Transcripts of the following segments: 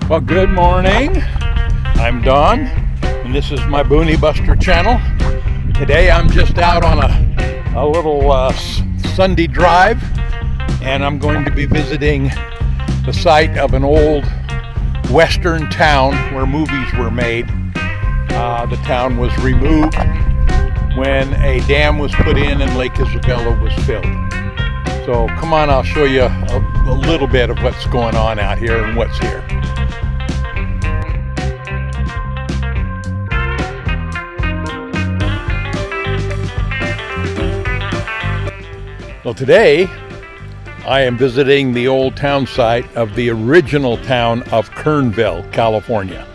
Well, good morning. I'm Don, and this is my Boonie Buster channel. Today I'm just out on a little Sunday drive, and I'm going to be visiting the site of an old western town where movies were made. The town was removed when a dam was put in and Lake Isabella was filled. So come on, I'll show you a little bit of what's going on out here and what's here. Well, today I am visiting the old town site of the original town of Kernville, California.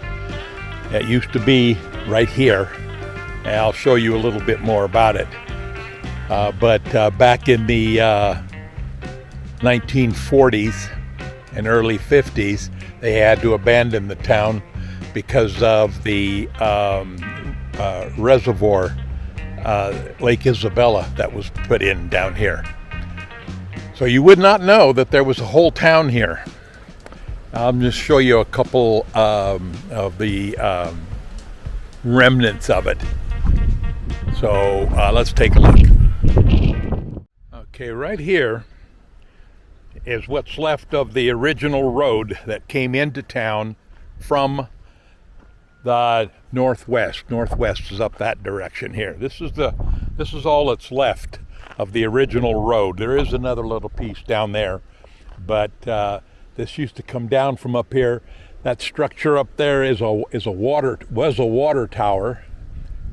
It used to be right here, and I'll show you a little bit more about it. But back in the 1940s and early 50s, they had to abandon the town because of the reservoir, Lake Isabella, that was put in down here. So you would not know that there was a whole town here. I'll just show you a couple of the remnants of it. So let's take a look. Okay, right here is what's left of the original road that came into town from the northwest. Northwest is up that direction here. This is all that's left of the original road. There is another little piece down there, but this used to come down from up here. That structure up there was a water tower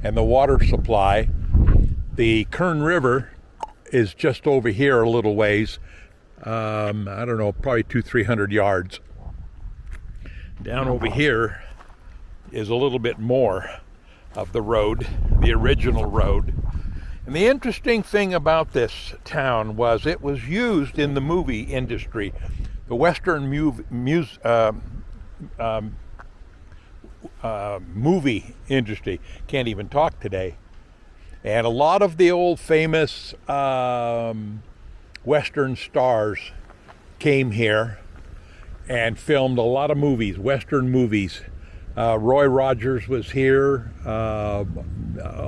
and the water supply. The Kern River is just over here a little ways. I don't know, probably 200-300 yards. Down over here is a little bit more of the road, the original road. And the interesting thing about this town was it was used in the movie industry. The Western movie industry. Can't even talk today. And a lot of the old famous Western stars came here and filmed a lot of movies, Western movies. Roy Rogers was here, a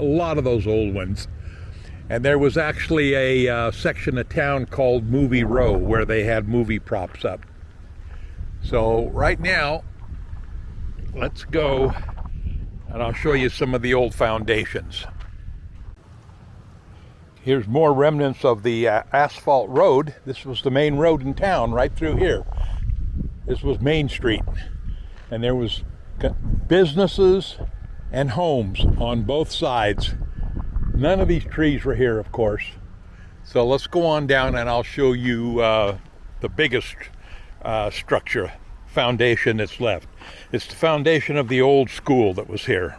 lot of those old ones. And there was actually a section of town called Movie Row where they had movie props up. So right now, let's go and I'll show you some of the old foundations. Here's more remnants of the asphalt road. This was the main road in town right through here. This was Main Street. And there was businesses and homes on both sides. None of these trees were here, of course. So let's go on down and I'll show you the biggest structure, foundation that's left. It's the foundation of the old school that was here.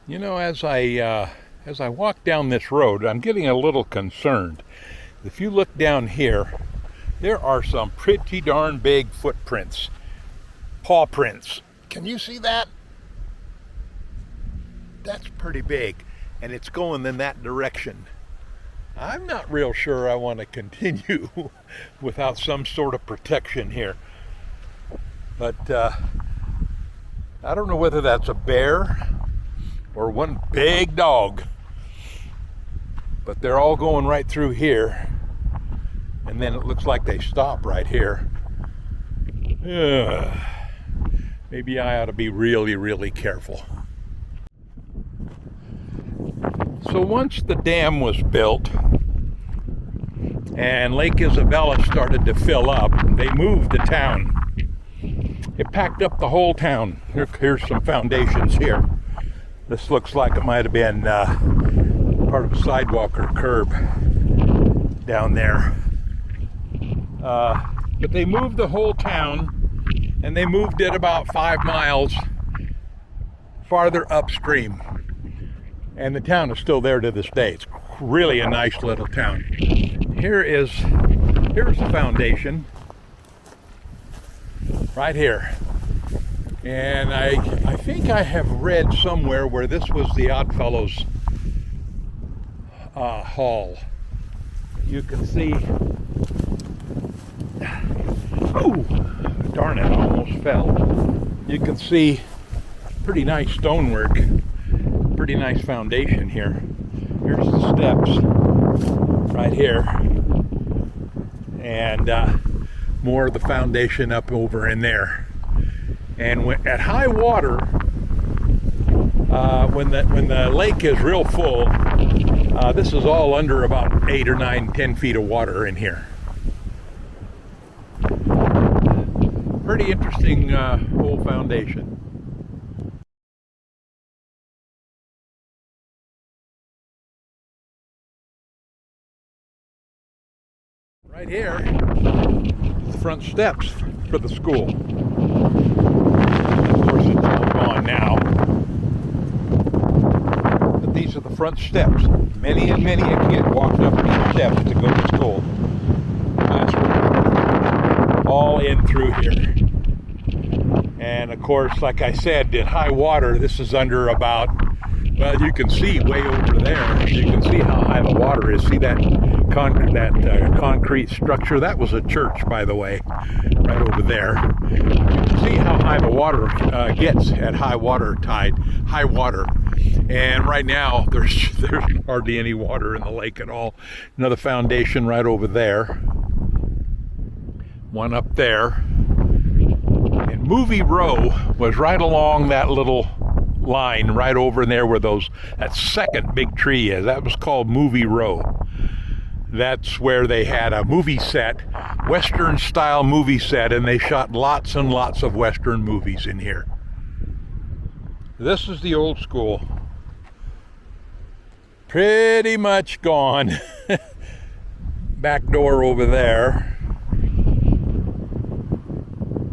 You know, as I walk down this road, I'm getting a little concerned. If you look down here, there are some pretty darn big footprints, paw prints. Can you see that? That's pretty big, and it's going in that direction. I'm not real sure I want to continue without some sort of protection here. But I don't know whether that's a bear or one big dog, but they're all going right through here, and then it looks like they stop right here. Maybe I ought to be really, really careful. So once the dam was built and Lake Isabella started to fill up, they moved the town. It packed up the whole town. Here's some foundations here. This looks like it might have been part of a sidewalk or curb down there. But they moved the whole town, and they moved it about 5 miles farther upstream. And the town is still there to this day. It's really a nice little town. Here's the foundation right here. And I think I have read somewhere where this was the Oddfellows hall. You can see, oh, darn it, I almost fell. You can see pretty nice stonework, pretty nice foundation here. Here's the steps right here, and more of the foundation up over in there. And at high water, when the lake is real full, this is all under about 8 or 9, 10 feet of water in here. Pretty interesting whole foundation. Right here, the front steps for the school. Of course, it's all gone now. But these are the front steps. Many and many a kid walked up these steps to go to school. Classroom. All in through here. And of course, like I said, at high water, this is under about, well, you can see way over there. You can see how high the water is. See that concrete structure? That was a church, by the way, right over there. You can see how high the water gets at high water. And right now, there's hardly any water in the lake at all. Another foundation right over there. One up there. And Movie Row was right along that little line right over there where that second big tree is. That was called Movie Row. That's where they had a movie set, Western style movie set, and they shot lots and lots of Western movies in here. This is the old school. Pretty much gone. Back door over there.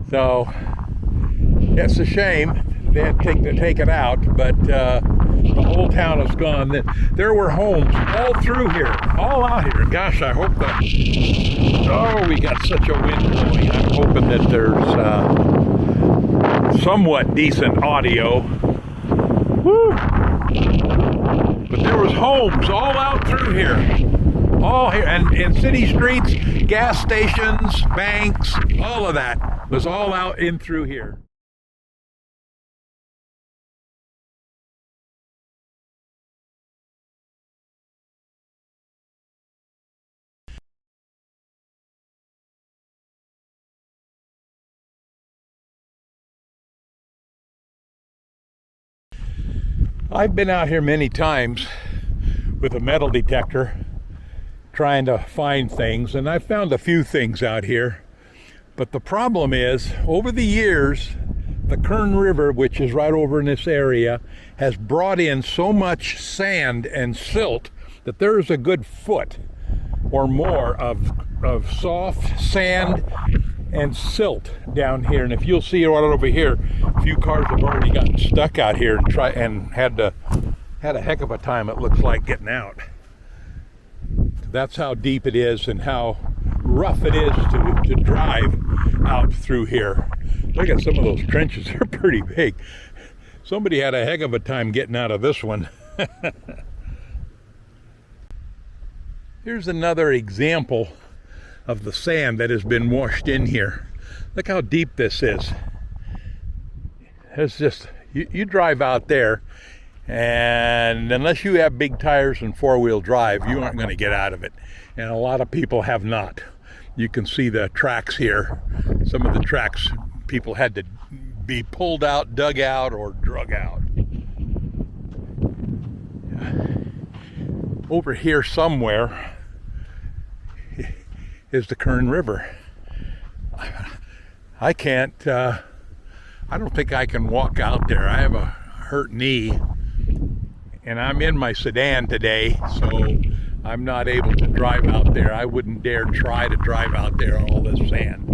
So, it's a shame they had to take it out, but the whole town is gone. There were homes all through here, all out here. Gosh, I hope that, oh, we got such a wind blowing. I'm hoping that there's somewhat decent audio. Woo! But there was homes all out through here. All here, and city streets, gas stations, banks, all of that was all out in through here. I've been out here many times with a metal detector trying to find things, and I've found a few things out here. But the problem is, over the years, the Kern River, which is right over in this area, has brought in so much sand and silt that there is a good foot or more of soft sand and silt down here. And if you'll see right over here, a few cars have already gotten stuck out here and had a heck of a time, it looks like, getting out. That's how deep it is and how rough it is to drive out through here. Look at some of those trenches, they're pretty big. Somebody had a heck of a time getting out of this one. Here's another example of the sand that has been washed in here. Look how deep this is. It's just, you drive out there, and unless you have big tires and four-wheel drive, you aren't going to get out of it. And a lot of people have not. You can see the tracks here. Some of the tracks, people had to be pulled out, dug out, or drug out. Over here somewhere is the Kern River. I can't, I don't think I can walk out there. I have a hurt knee, and I'm in my sedan today, so I'm not able to drive out there. I wouldn't dare try to drive out there on all this sand.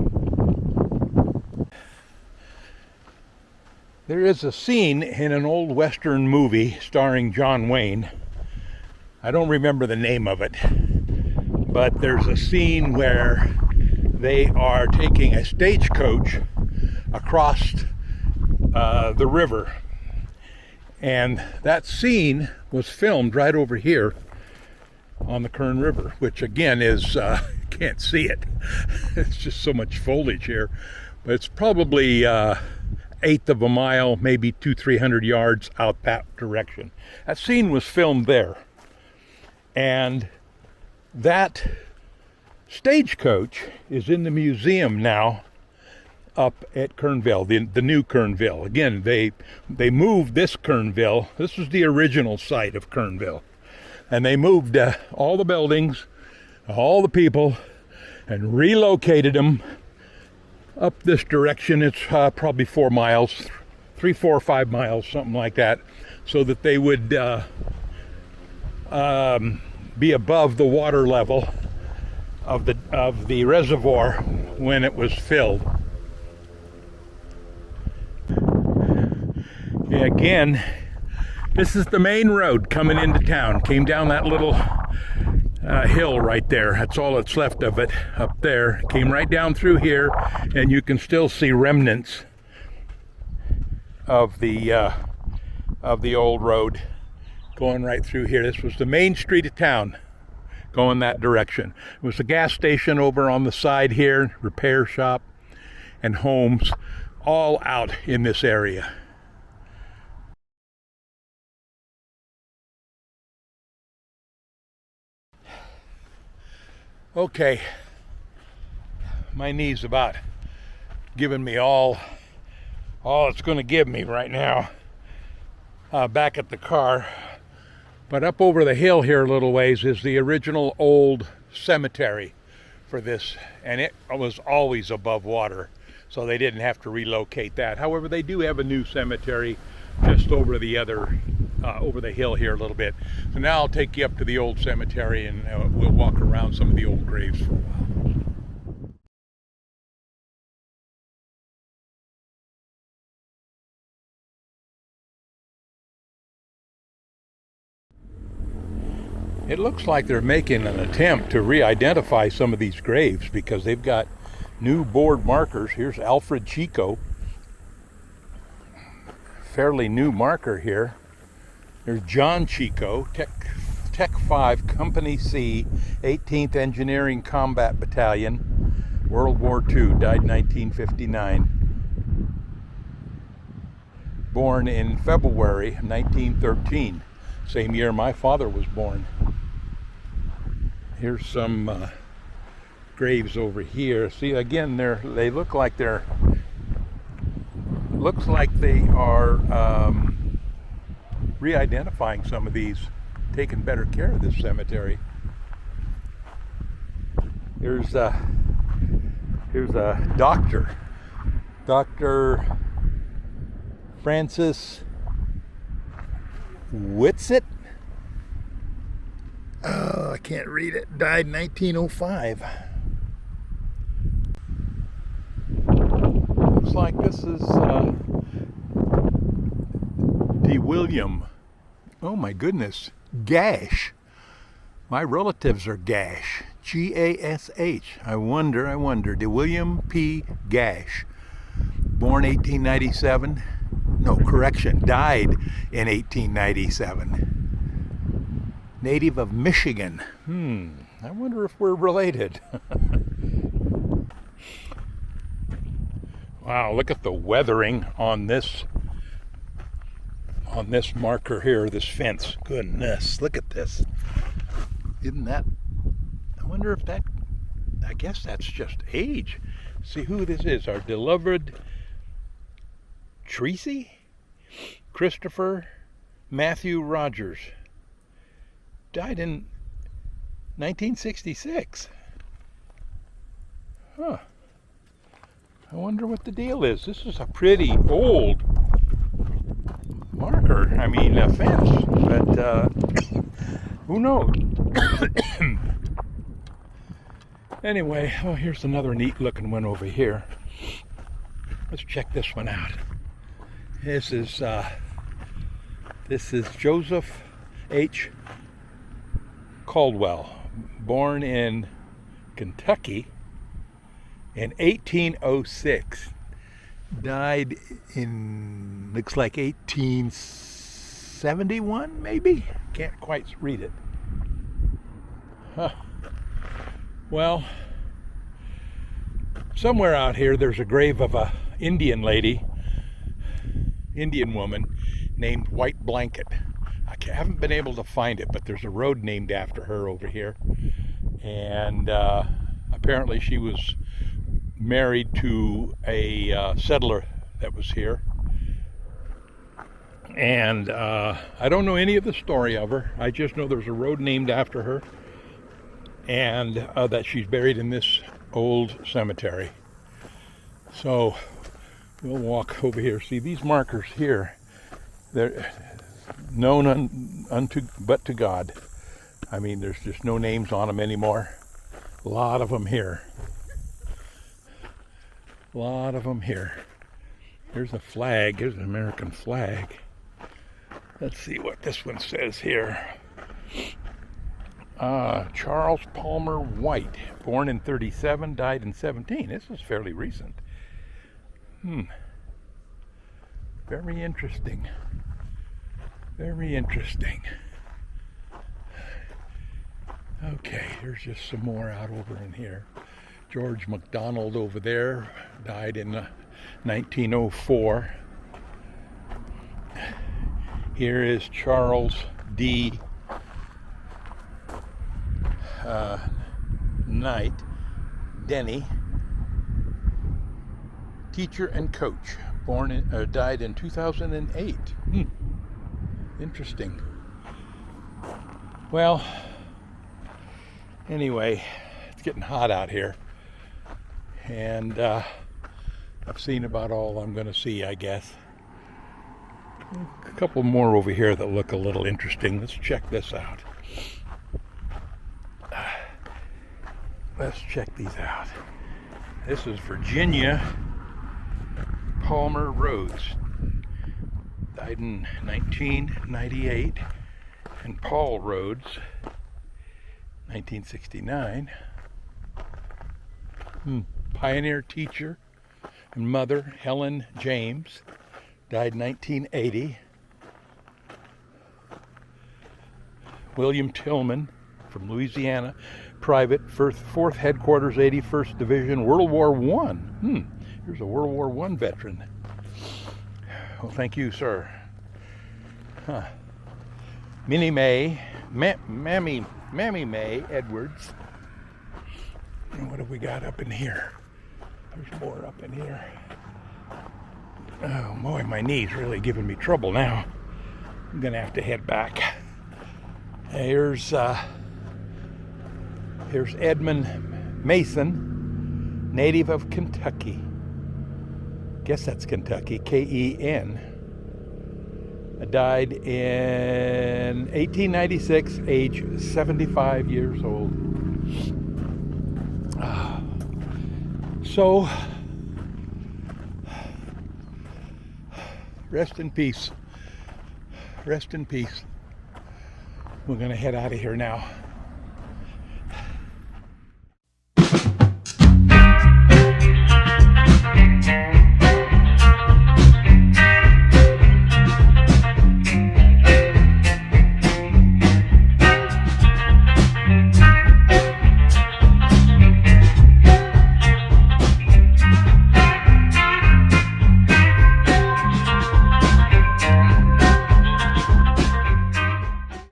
There is a scene in an old Western movie starring John Wayne. I don't remember the name of it, but there's a scene where they are taking a stagecoach across the river. And that scene was filmed right over here on the Kern River, which again is, can't see it. It's just so much foliage here. But it's probably eighth of a mile, maybe 200-300 yards out that direction. That scene was filmed there. And that stagecoach is in the museum now up at Kernville, the new Kernville. Again, they moved this Kernville. This was the original site of Kernville. And they moved all the buildings, all the people, and relocated them up this direction. It's probably 4 miles, 3, 4, 5 miles, something like that, so that they would be above the water level of the reservoir when it was filled. Yeah, again, this is the main road coming into town. Came down that little hill right there. That's all that's left of it up there. Came right down through here, and you can still see remnants of the old road going right through here. This was the main street of town going that direction. It was a gas station over on the side here, repair shop, and homes all out in this area. Okay, my knee's about giving me all it's going to give me right now back at the car. But up over the hill here a little ways is the original old cemetery for this, and it was always above water, so they didn't have to relocate that. However, they do have a new cemetery just over the over the hill here a little bit. So now I'll take you up to the old cemetery, and we'll walk around some of the old graves for a while. It looks like they're making an attempt to re-identify some of these graves because they've got new board markers. Here's Alfred Chico. Fairly new marker here. There's John Chico, Tech 5, Company C, 18th Engineering Combat Battalion, World War II, died 1959. Born in February 1913, same year my father was born. Here's some graves over here. See, again, they look like they are re-identifying some of these, taking better care of this cemetery. Here's a doctor, Dr. Francis Whitsitt. Oh, I can't read it. Died in 1905. Looks like this is William. Oh my goodness, Gash. My relatives are Gash. G-A-S-H. I wonder. William P. Gash. Born 1897. No, correction. Died in 1897. Native of Michigan. I wonder if we're related. Wow, look at the weathering on this marker here, this fence. Goodness, look at this. Isn't that, I wonder if that, I guess that's just age. See who this is, our beloved Tracy? Christopher Matthew Rogers. Died in 1966. Huh. I wonder what the deal is. This is a pretty old marker. I mean, a fence. But who knows? Anyway, oh, here's another neat looking one over here. Let's check this one out. This is Joseph H. Caldwell, born in Kentucky in 1806, Died in, looks like 1871, maybe? Can't quite read it. Huh. Well, somewhere out here there's a grave of a Indian woman named White Blanket. I haven't been able to find it, but there's a road named after her over here. And apparently she was married to a settler that was here. And I don't know any of the story of her. I just know there's a road named after her, and that she's buried in this old cemetery. So we'll walk over here. See, these markers here, they're known but to God. I mean, there's just no names on them anymore. A lot of them here. A lot of them here. Here's a flag. Here's an American flag. Let's see what this one says here. Charles Palmer White, born in 37, died in 17. This is fairly recent. Very interesting. Very interesting. Okay, here's just some more out over in here. George McDonald over there died in 1904. Here is Charles D. Knight, Denny, teacher and coach, died in 2008. Interesting. Well, anyway, it's getting hot out here, and I've seen about all I'm going to see, I guess. A couple more over here that look a little interesting. Let's check this out. Let's check these out. This is Virginia Palmer Rhodes. Died in 1998. And Paul Rhodes, 1969. Pioneer teacher and mother, Helen James, died 1980. William Tillman from Louisiana, private, 4th Headquarters, 81st Division, World War I. Here's a World War I veteran. Well, thank you, sir. Mammy May Edwards. And what have we got up in here? There's more up in here. Oh boy, my knee's really giving me trouble now. I'm gonna have to head back. Here's Edmund Mason, native of Kentucky. Guess that's Kentucky, Ken. Died in 1896, age 75 years old. So, rest in peace. Rest in peace. We're going to head out of here now.